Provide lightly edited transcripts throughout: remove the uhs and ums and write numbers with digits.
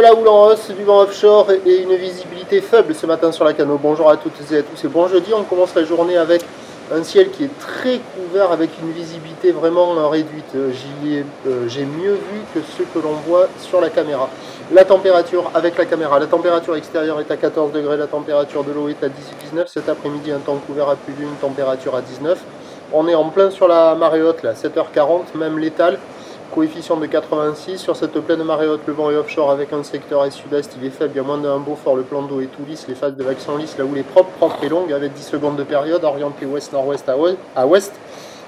la houle en hausse, du vent offshore et une visibilité faible ce matin sur la Cano. Bonjour à toutes et à tous et bon jeudi. On commence la journée avec un ciel qui est très couvert avec une visibilité vraiment réduite. J'ai mieux vu que ce que l'on voit sur la caméra. La température avec la caméra, la température extérieure est à 14 degrés, la température de l'eau est à 18-19. Cet après-midi, un temps couvert à plus d'une température à 19. On est en plein sur la marée haute, là, 7h40, même l'étal. Coefficient de 86, sur cette pleine marée haute, le vent est offshore avec un secteur est sud-est, il est faible, il y a moins d'un Beaufort, le plan d'eau est tout lisse, les phases de vagues sont lisses, la houle est propre et longue avec 10 secondes de période, orientée ouest-nord-ouest à ouest.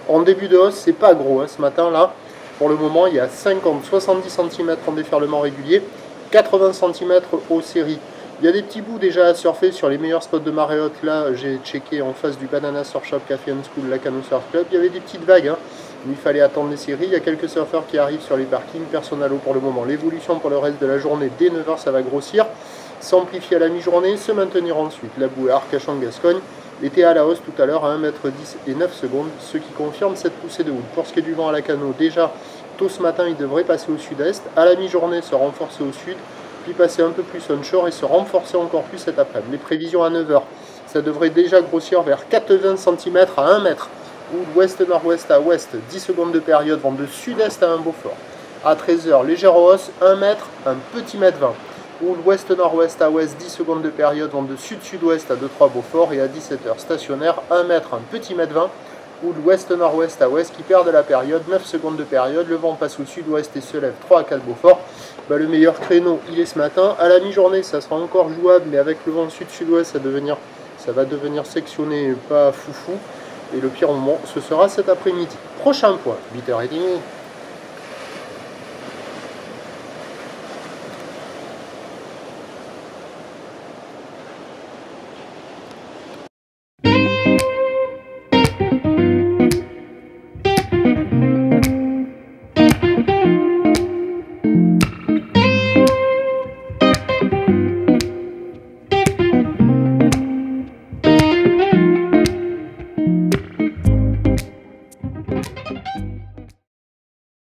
En début de hausse, c'est pas gros, hein, ce matin là, pour le moment il y a 50-70 cm en déferlement régulier, 80 cm aux séries. Il y a des petits bouts déjà à surfer sur les meilleurs spots de marée haute. Là, j'ai checké en face du Banana Surf Shop Café and School, la Cano Surf Club. Il y avait des petites vagues, hein. Il fallait attendre les séries. Il y a quelques surfeurs qui arrivent sur les parkings. Personne à l'eau pour le moment. L'évolution pour le reste de la journée, dès 9h, ça va grossir, s'amplifier à la mi-journée, se maintenir ensuite. La bouée Arcachon-Gascogne était à la hausse tout à l'heure à 1,10 m et 9 secondes, ce qui confirme cette poussée de houle. Pour ce qui est du vent à la Cano, déjà, tôt ce matin, il devrait passer au sud-est. À la mi-journée, se renforcer au sud, puis passer un peu plus onshore et se renforcer encore plus cet après-midi. Les prévisions à 9h, ça devrait déjà grossir vers 80 cm à 1 mètre, ou ouest-nord-ouest à ouest, 10 secondes de période, vent de sud-est à un Beaufort. À 13h, légère hausse, 1 mètre, un petit mètre 20. Ou ouest-nord-ouest à ouest, 10 secondes de période, vent de sud-sud-ouest à 2-3 Beaufort. Et à 17h, stationnaire, 1 mètre, un petit mètre 20. Ou l'ouest-nord-ouest à ouest qui perd de la période, 9 secondes de période, le vent passe au sud-ouest et se lève 3 à 4 Beaufort. Le meilleur créneau, il est ce matin. À la mi-journée, ça sera encore jouable, mais avec le vent sud-sud-ouest, ça va devenir sectionné, pas foufou. Et le pire moment, ce sera cet après-midi. Prochain point, 8h30.